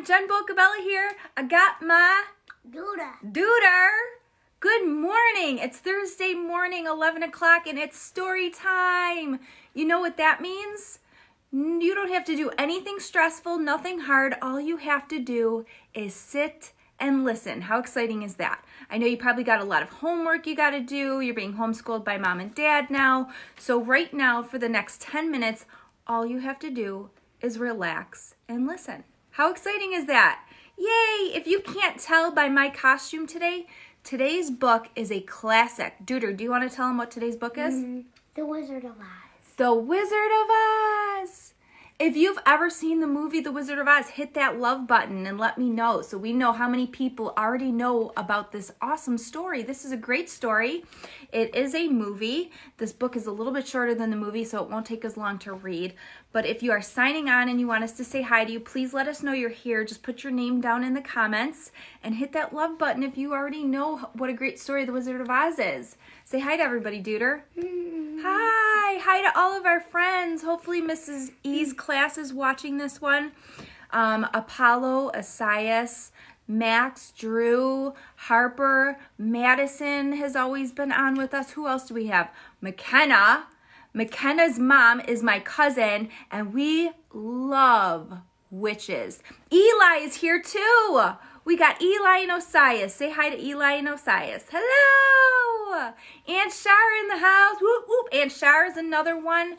Jen Bocabella here. I got my Duder. Good morning. It's Thursday morning, 11 o'clock, and it's story time. You know what that means? You don't have to do anything stressful, nothing hard. All you have to do is sit and listen. How exciting is that? I know you probably got a lot of homework you got to do. You're being homeschooled by mom and dad now. So right now, for the next 10 minutes, all you have to do is relax and listen. How exciting is that? Yay! If you can't tell by my costume today, today's book is a classic. Duder, do you want to tell them what today's book is? The Wizard of Oz. The Wizard of Oz. If you've ever seen the movie The Wizard of Oz, hit that love button and let me know so we know how many people already know about this awesome story. This is a great story. It is a movie. This book is a little bit shorter than the movie, so it won't take as long to read. But if you are signing on and you want us to say hi to you, please let us know you're here. Just put your name down in the comments and hit that love button if you already know what a great story The Wizard of Oz is. Say hi to everybody, Duder. Hi. Hi to all of our friends. Hopefully Mrs. E's class is watching this one. Apollo, Asias, Max, Drew, Harper, Madison has always been on with us. Who else do we have? McKenna. McKenna's mom is my cousin, and we love witches. Eli is here too. We got Eli and Osias. Say hi to Eli and Osias. Hello. Aunt Shar in the house. Whoop, whoop. Aunt Shar is another one.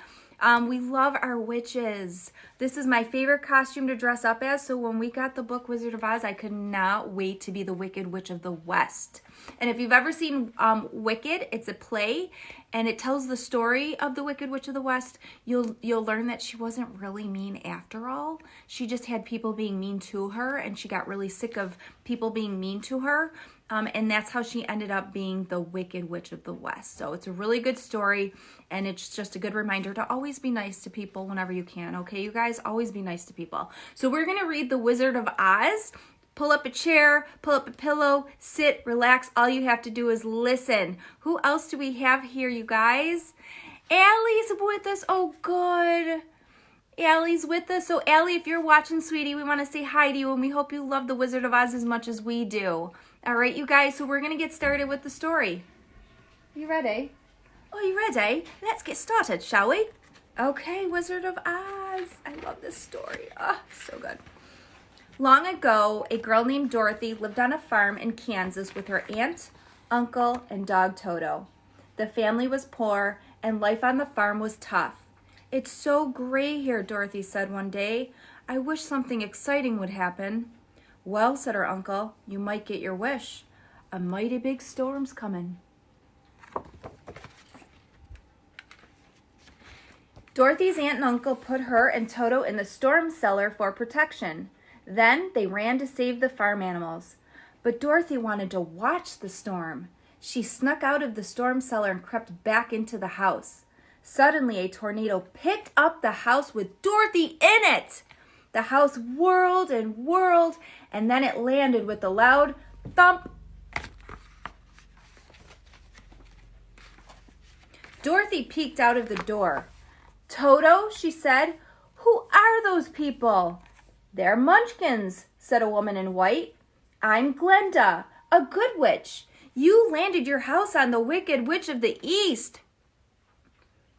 We love our witches. This is my favorite costume to dress up as, so when we got the book Wizard of Oz, I could not wait to be the Wicked Witch of the West. And if you've ever seen Wicked, it's a play, and it tells the story of the Wicked Witch of the West. You'll learn that she wasn't really mean after all. She just had people being mean to her, and she got really sick of people being mean to her. And that's how she ended up being the Wicked Witch of the West. So it's a really good story, and it's just a good reminder to always be nice to people whenever you can, okay, you guys? Always be nice to people. So we're going to read The Wizard of Oz. Pull up a chair, pull up a pillow, sit, relax. All you have to do is listen. Who else do we have here, you guys? Allie's with us. Oh, good. Allie's with us. So, Allie, if you're watching, sweetie, we want to say hi to you, and we hope you love The Wizard of Oz as much as we do. All right, you guys, so we're going to get started with the story. You ready? Oh, you ready? Let's get started, shall we? Okay, Wizard of Oz. I love this story. Oh, so good. Long ago, a girl named Dorothy lived on a farm in Kansas with her aunt, uncle, and dog Toto. The family was poor, and life on the farm was tough. "It's so gray here," Dorothy said one day. "I wish something exciting would happen." "Well," said her uncle, "you might get your wish. A mighty big storm's coming." Dorothy's aunt and uncle put her and Toto in the storm cellar for protection. Then they ran to save the farm animals. But Dorothy wanted to watch the storm. She snuck out of the storm cellar and crept back into the house. Suddenly, a tornado picked up the house with Dorothy in it. The house whirled and whirled, and then it landed with a loud thump. Dorothy peeked out of the door. "Toto," she said, "who are those people?" "They're Munchkins," said a woman in white. "I'm Glenda, a good witch. You landed your house on the Wicked Witch of the East.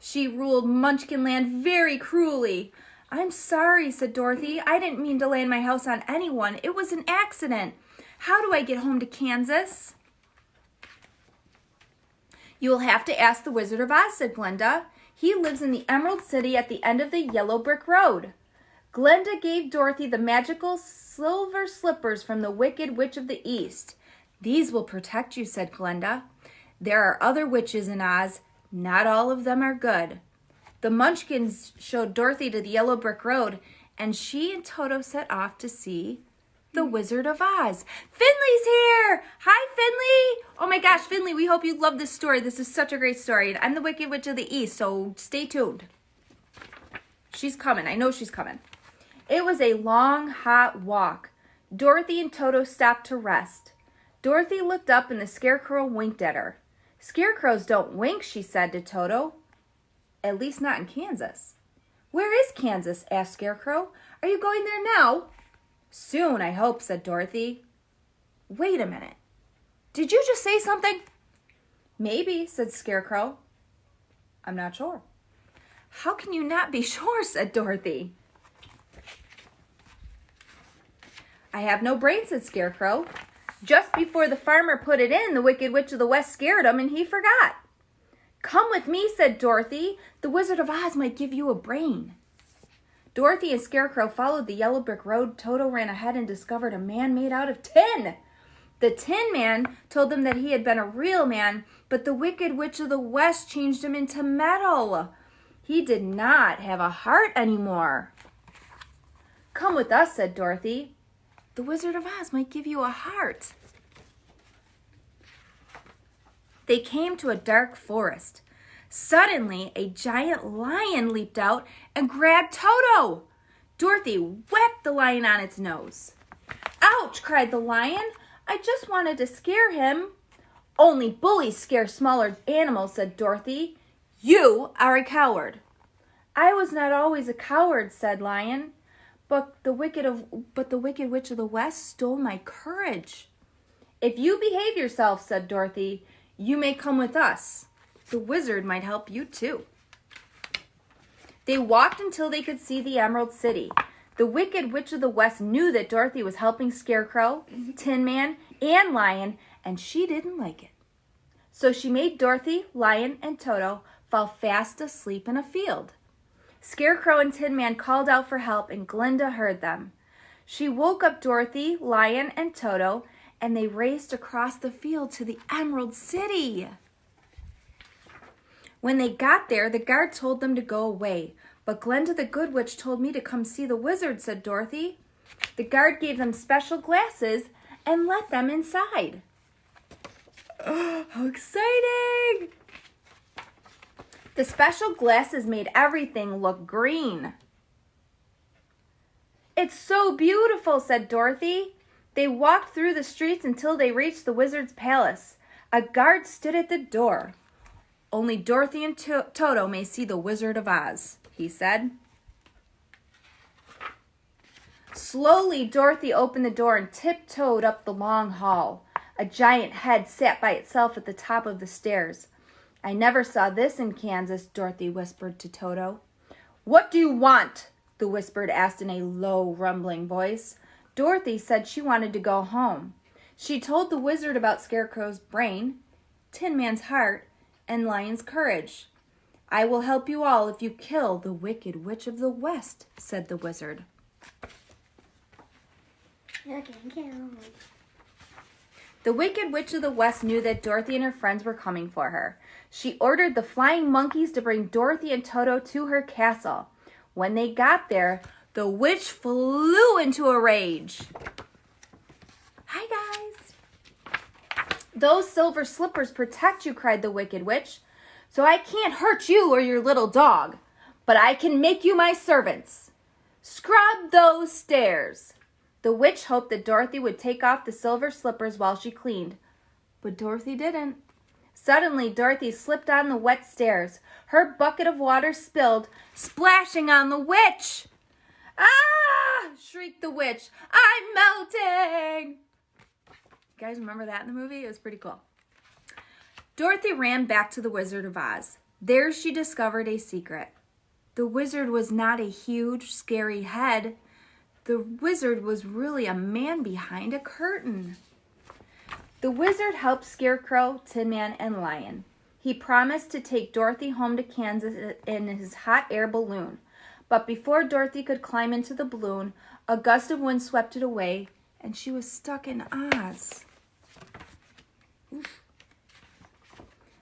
She ruled Munchkinland very cruelly." "I'm sorry," said Dorothy. "I didn't mean to land my house on anyone. It was an accident. How do I get home to Kansas?" "You will have to ask the Wizard of Oz," said Glenda. "He lives in the Emerald City at the end of the yellow brick road." Glenda gave Dorothy the magical silver slippers from the Wicked Witch of the East. "These will protect you," said Glenda. "There are other witches in Oz. Not all of them are good." The Munchkins showed Dorothy to the yellow brick road, and she and Toto set off to see the Wizard of Oz. Finley's here! Hi, Finley! Oh my gosh, Finley, we hope you love this story. This is such a great story. I'm the Wicked Witch of the East, so stay tuned. She's coming. I know she's coming. It was a long, hot walk. Dorothy and Toto stopped to rest. Dorothy looked up and the Scarecrow winked at her. "Scarecrows don't wink," she said to Toto. "At least not in Kansas." "Where is Kansas?" asked Scarecrow. "Are you going there now?" Soon, I hope, said Dorothy. Wait a minute. Did you just say something? Maybe, said Scarecrow. I'm not sure. How can you not be sure, said Dorothy. I have no brain, said Scarecrow. Just before the farmer put it in, the Wicked Witch of the West scared him and he forgot. Come with me, said Dorothy. The Wizard of Oz might give you a brain. Dorothy and Scarecrow followed the yellow brick road. Toto ran ahead and discovered a man made out of tin. The Tin Man told them that he had been a real man, but the Wicked Witch of the West changed him into metal. He did not have a heart anymore. Come with us, said Dorothy. The Wizard of Oz might give you a heart. They came to a dark forest. Suddenly, a giant lion leaped out and grabbed Toto. Dorothy whacked the lion on its nose. Ouch, cried the lion. I just wanted to scare him. Only bullies scare smaller animals, said Dorothy. You are a coward. I was not always a coward, said Lion. But the Wicked Witch of the West stole my courage. If you behave yourself, said Dorothy, you may come with us. The wizard might help you too. They walked until they could see the Emerald City. The Wicked Witch of the West knew that Dorothy was helping Scarecrow, Tin Man, and Lion, and she didn't like it. So she made Dorothy, Lion, and Toto fall fast asleep in a field. Scarecrow and Tin Man called out for help, and Glinda heard them. She woke up Dorothy, Lion, and Toto, and they raced across the field to the Emerald City. When they got there, the guard told them to go away. But Glinda the Good Witch told me to come see the wizard, said Dorothy. The guard gave them special glasses and let them inside. Oh, how exciting! The special glasses made everything look green. It's so beautiful, said Dorothy. They walked through the streets until they reached the wizard's palace. A guard stood at the door. Only Dorothy and Toto may see the Wizard of Oz, he said. Slowly, Dorothy opened the door and tiptoed up the long hall. A giant head sat by itself at the top of the stairs. I never saw this in Kansas, Dorothy whispered to Toto. What do you want? The wizard asked in a low, rumbling voice. Dorothy said she wanted to go home. She told the wizard about Scarecrow's brain, Tin Man's heart, and Lion's courage. I will help you all if you kill the Wicked Witch of the West, said the wizard. The Wicked Witch of the West knew that Dorothy and her friends were coming for her. She ordered the flying monkeys to bring Dorothy and Toto to her castle. When they got there, the witch flew into a rage. Hi, guys. Those silver slippers protect you, cried the Wicked Witch. So I can't hurt you or your little dog, but I can make you my servants. Scrub those stairs. The witch hoped that Dorothy would take off the silver slippers while she cleaned, but Dorothy didn't. Suddenly, Dorothy slipped on the wet stairs. Her bucket of water spilled, splashing on the witch. Ah! Shrieked the witch. I'm melting! You guys remember that in the movie? It was pretty cool. Dorothy ran back to the Wizard of Oz. There she discovered a secret. The wizard was not a huge, scary head. The wizard was really a man behind a curtain. The wizard helped Scarecrow, Tin Man, and Lion. He promised to take Dorothy home to Kansas in his hot air balloon. But before Dorothy could climb into the balloon, a gust of wind swept it away, and she was stuck in Oz. Oof.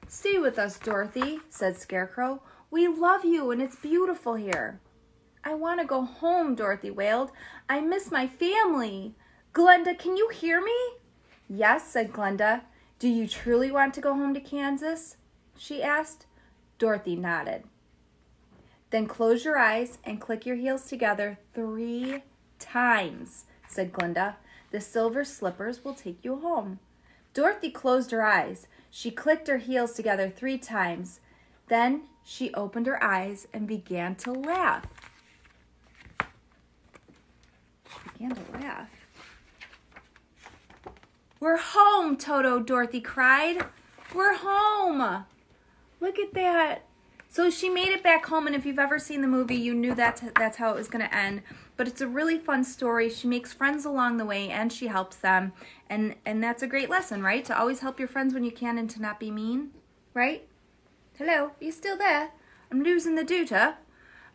Stay with us, Dorothy, said Scarecrow. We love you, and it's beautiful here. I want to go home, Dorothy wailed. I miss my family. Glinda, can you hear me? Yes, said Glinda. Do you truly want to go home to Kansas? She asked. Dorothy nodded. Then close your eyes and click your heels together 3 times, said Glinda. The silver slippers will take you home. Dorothy closed her eyes. She clicked her heels together 3 times. Then she opened her eyes and began to laugh. She Panda laugh. We're home, Toto, Dorothy cried. We're home. Look at that. So she made it back home, and if you've ever seen the movie, you knew that's how it was going to end. But it's a really fun story. She makes friends along the way, and she helps them. And that's a great lesson, right? To always help your friends when you can and to not be mean, right? Hello, are you still there? I'm losing the duta.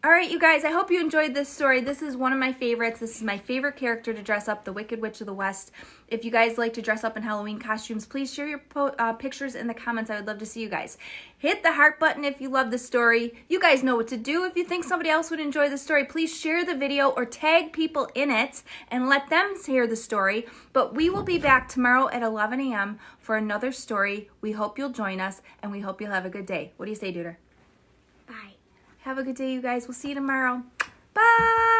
All right, you guys, I hope you enjoyed this story. This is one of my favorites. This is my favorite character to dress up, the Wicked Witch of the West. If you guys like to dress up in Halloween costumes, please share your pictures in the comments. I would love to see you guys. Hit the heart button if you love the story. You guys know what to do. If you think somebody else would enjoy the story, please share the video or tag people in it and let them hear the story. But we will be back tomorrow at 11 a.m. for another story. We hope you'll join us, and we hope you'll have a good day. What do you say, Duder? Bye. Have a good day, you guys. We'll see you tomorrow. Bye.